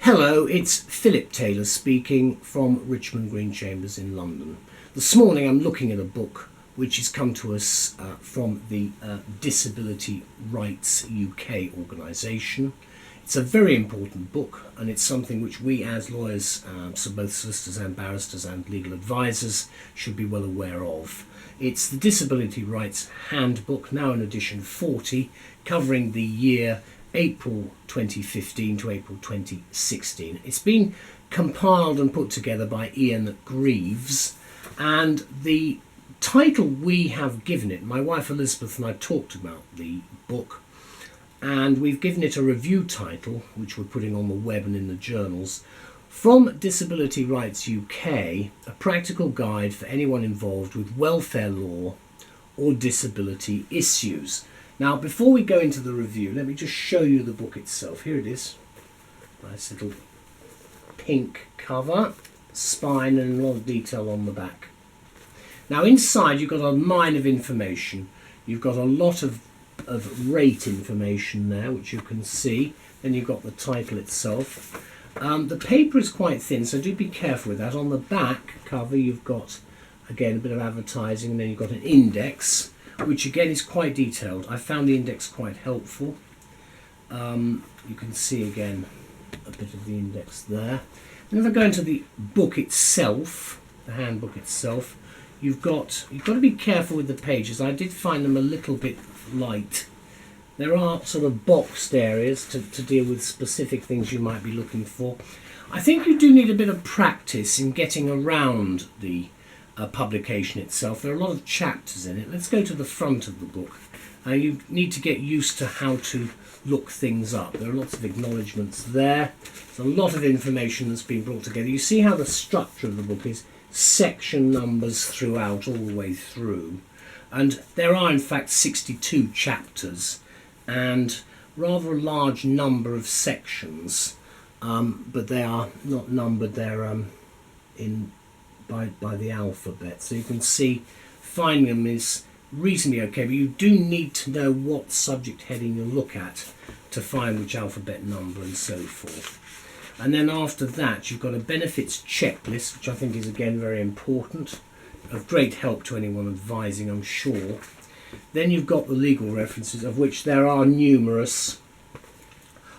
Hello, it's Phillip Taylor speaking from Richmond Green Chambers in London. This morning I'm looking at a book which has come to us from the Disability Rights UK organisation. It's a very important book, and it's something which we as lawyers, so both solicitors and barristers and legal advisors, should be well aware of. It's the Disability Rights Handbook, now in edition 40, covering the year April 2015 to April 2016. It's been compiled and put together by Ian Greaves, and the title we have given it, my wife Elizabeth and I talked about the book, and we've given it a review title, which we're putting on the web and in the journals, From Disability Rights UK, a practical guide for anyone involved with welfare law or disability issues. Now, before we go into the review, let me just show you the book itself. Here it is. Nice little pink cover, spine, and a lot of detail on the back. Now, inside you've got a mine of information. You've got a lot of rate information there, which you can see. Then you've got the title itself. The paper is quite thin, so do be careful with that. On the back cover, you've got, again, a bit of advertising, and then you've got an index, which again is quite detailed. I found the index quite helpful. You can see again a bit of the index there. And if I go into the book itself, the handbook itself, you've got to be careful with the pages. I did find them a little bit light. There are sort of boxed areas to deal with specific things you might be looking for. I think you do need a bit of practice in getting around the publication itself. There are a lot of chapters in it. Let's go to the front of the book. You need to get used to how to look things up. There are lots of acknowledgements there. There's a lot of information that's been brought together. You see how the structure of the book is section numbers throughout, all the way through. And there are in fact 62 chapters and rather a large number of sections, but they are not numbered. They're by the alphabet, so you can see finding them is reasonably okay, but you do need to know what subject heading you look at to find which alphabet number and so forth. And then after that you've got a benefits checklist, which I think is again very important, of great help to anyone advising, I'm sure. Then you've got the legal references, of which there are numerous.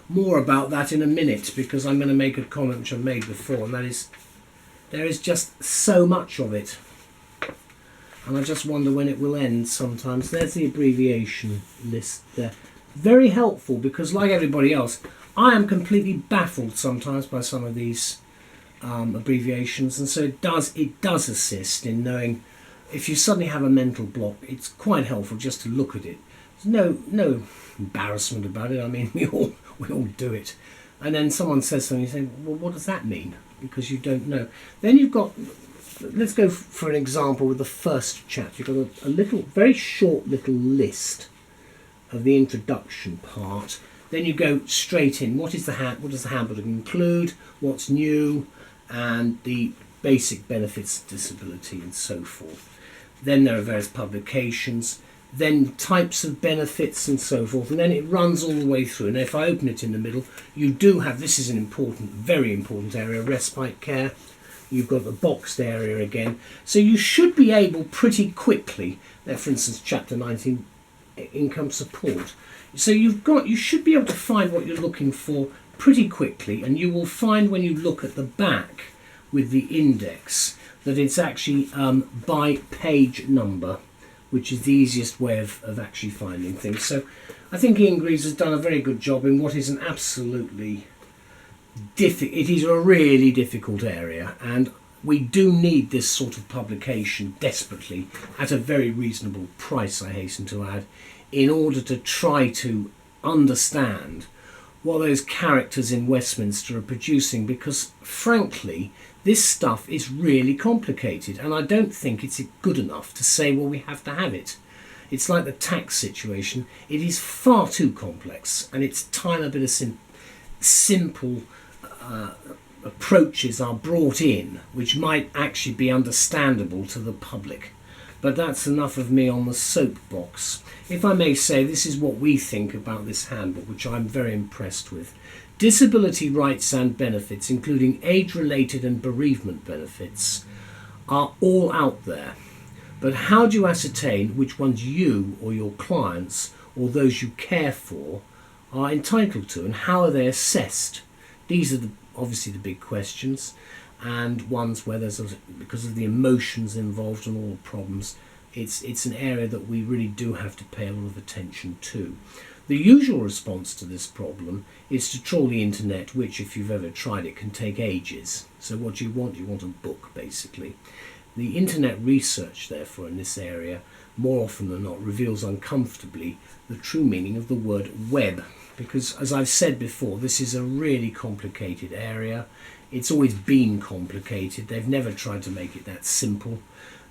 More about that in a minute, because I'm going to make a comment which I've made before, and that is there is just so much of it, and I just wonder when it will end sometimes. There's the abbreviation list there. Very helpful, because like everybody else, I am completely baffled sometimes by some of these abbreviations, and so it does assist in knowing if you suddenly have a mental block. It's quite helpful just to look at it. There's no embarrassment about it. I mean, we all do it. And then someone says something, you say, well, what does that mean? Because you don't know. Then you've got, let's go for an example with the first chapter. You've got a little, very short little list of the introduction part. Then you go straight in. What does the handbook include? What's new? And the basic benefits of disability and so forth. Then there are various publications. Then types of benefits and so forth, and then it runs all the way through. And if I open it in the middle, you do have, this is an important, very important area, respite care. You've got the boxed area again. So you should be able pretty quickly, there for instance chapter 19, income support. So you should be able to find what you're looking for pretty quickly, and you will find when you look at the back with the index that it's actually by page number, which is the easiest way of actually finding things. So I think Ian Greaves has done a very good job in what is an absolutely it is a really difficult area, and we do need this sort of publication desperately at a very reasonable price, I hasten to add, in order to try to understand what those characters in Westminster are producing, because frankly this stuff is really complicated, and I don't think it's good enough to say, well, we have to have it. It's like the tax situation. It is far too complex, and it's time a bit of simple approaches are brought in which might actually be understandable to the public. But that's enough of me on the soapbox. If I may say, this is what we think about this handbook, which I'm very impressed with. Disability rights and benefits, including age-related and bereavement benefits, are all out there. But how do you ascertain which ones you or your clients or those you care for are entitled to, and how are they assessed? These are obviously the big questions, and ones where because of the emotions involved and all the problems, it's an area that we really do have to pay a lot of attention to. The usual response to this problem is to trawl the internet, which, if you've ever tried it, can take ages. So what you want a book, basically. The internet research, therefore, in this area, more often than not, reveals uncomfortably the true meaning of the word web. Because, as I've said before, this is a really complicated area. It's always been complicated. They've never tried to make it that simple.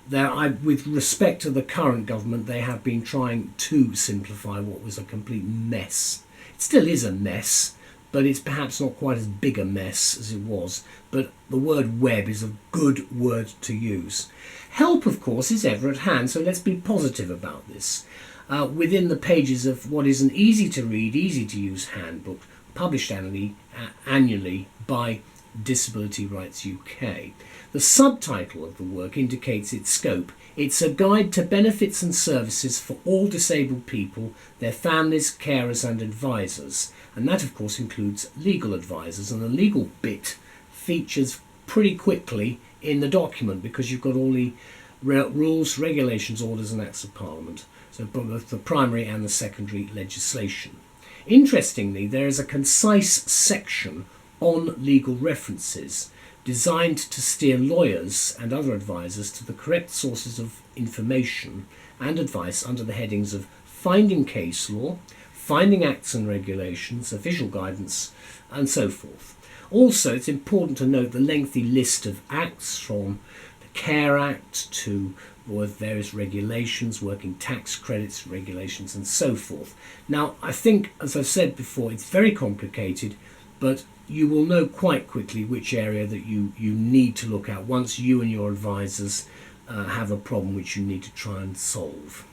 With respect to the current government, they have been trying to simplify what was a complete mess. It still is a mess, but it's perhaps not quite as big a mess as it was. But the word web is a good word to use. Help, of course, is ever at hand, so let's be positive about this. Within the pages of what is an easy-to-read, easy-to-use handbook, published annually by Disability Rights UK. The subtitle of the work indicates its scope. It's a guide to benefits and services for all disabled people, their families, carers and advisors. And that, of course, includes legal advisors. And the legal bit features pretty quickly in the document because you've got all the rules, regulations, orders and acts of Parliament. So both the primary and the secondary legislation. Interestingly, there is a concise section on legal references designed to steer lawyers and other advisors to the correct sources of information and advice under the headings of finding case law, finding acts and regulations, official guidance, and so forth. Also, it's important to note the lengthy list of acts from the Care Act to various regulations, working tax credits, regulations, and so forth. Now, I think, as I've said before, it's very complicated, but you will know quite quickly which area that you need to look at once you and your advisors have a problem which you need to try and solve.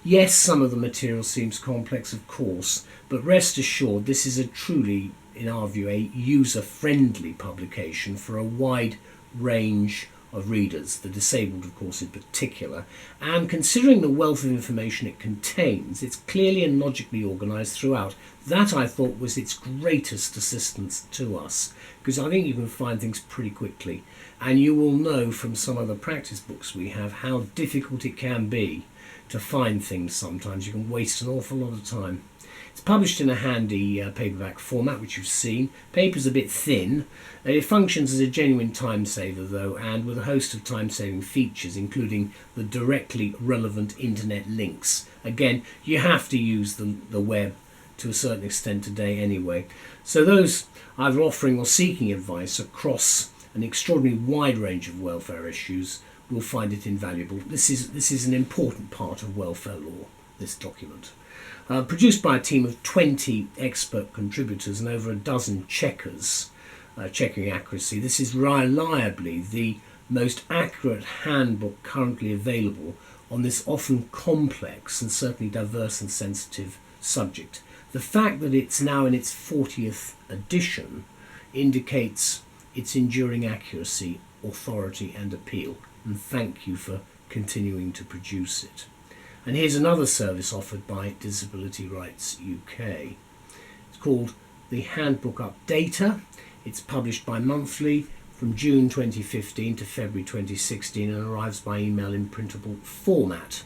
Yes, some of the material seems complex, of course, but rest assured this is a truly, in our view, a user-friendly publication for a wide range of readers, the disabled of course in particular, and considering the wealth of information it contains, it's clearly and logically organised throughout. That, I thought, was its greatest assistance to us, because I think you can find things pretty quickly, and you will know from some of the practice books we have how difficult it can be to find things sometimes. You can waste an awful lot of time. It's published in a handy paperback format, which you've seen. Paper's a bit thin. It functions as a genuine time saver, though, and with a host of time-saving features, including the directly relevant internet links. Again, you have to use the web to a certain extent today anyway. So those either offering or seeking advice across an extraordinarily wide range of welfare issues will find it invaluable. This is an important part of welfare law, this document. Produced by a team of 20 expert contributors and over a dozen checkers, checking accuracy. This is reliably the most accurate handbook currently available on this often complex and certainly diverse and sensitive subject. The fact that it's now in its 40th edition indicates its enduring accuracy, authority and appeal, and thank you for continuing to produce it. And here's another service offered by Disability Rights UK. It's called the Handbook Updater. It's published bi-monthly from June 2015 to February 2016 and arrives by email in printable format.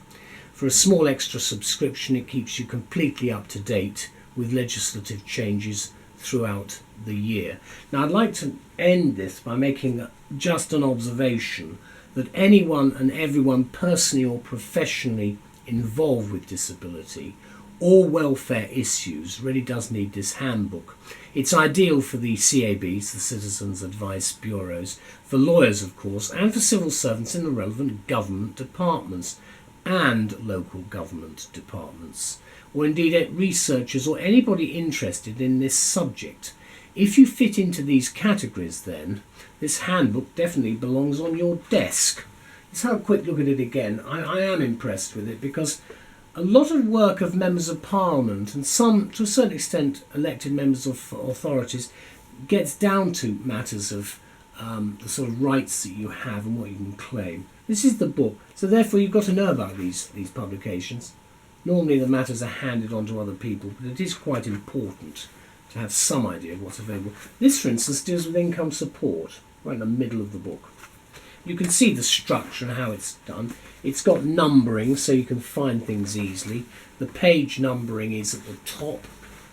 For a small extra subscription, it keeps you completely up to date with legislative changes throughout the year. Now, I'd like to end this by making just an observation that anyone and everyone personally or professionally involved with disability or welfare issues really does need this handbook. It's ideal for the CABs, the Citizens Advice Bureaus, for lawyers of course, and for civil servants in the relevant government departments and local government departments, or indeed researchers or anybody interested in this subject. If you fit into these categories, then this handbook definitely belongs on your desk. Let's have a quick look at it again. I am impressed with it because a lot of work of members of Parliament and some, to a certain extent, elected members of authorities gets down to matters of the sort of rights that you have and what you can claim. This is the book, so therefore you've got to know about these publications. Normally the matters are handed on to other people, but it is quite important to have some idea of what's available. This, for instance, deals with income support, right in the middle of the book. You can see the structure and how it's done. It's got numbering, so you can find things easily. The page numbering is at the top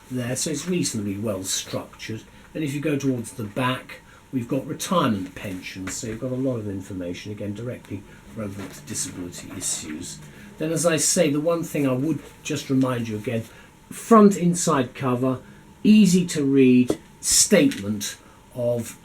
there, so it's reasonably well structured. And if you go towards the back, we've got retirement pensions, so you've got a lot of information, again, directly relevant to disability issues. Then, as I say, the one thing I would just remind you again, front inside cover, easy to read statement of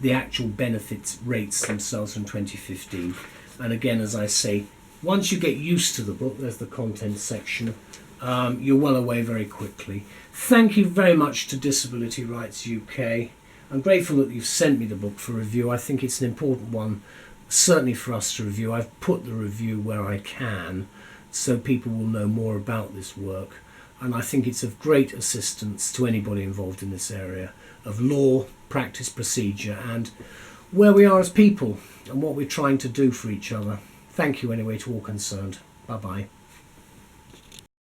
the actual benefits rates themselves from 2015. And again, as I say, once you get used to the book, there's the content section, you're well away very quickly. Thank you very much to Disability Rights UK. I'm grateful that you've sent me the book for review. I think it's an important one, certainly for us to review. I've put the review where I can so people will know more about this work. And I think it's of great assistance to anybody involved in this area of law, practice, procedure, and where we are as people and what we're trying to do for each other. Thank you anyway to all concerned. Bye-bye.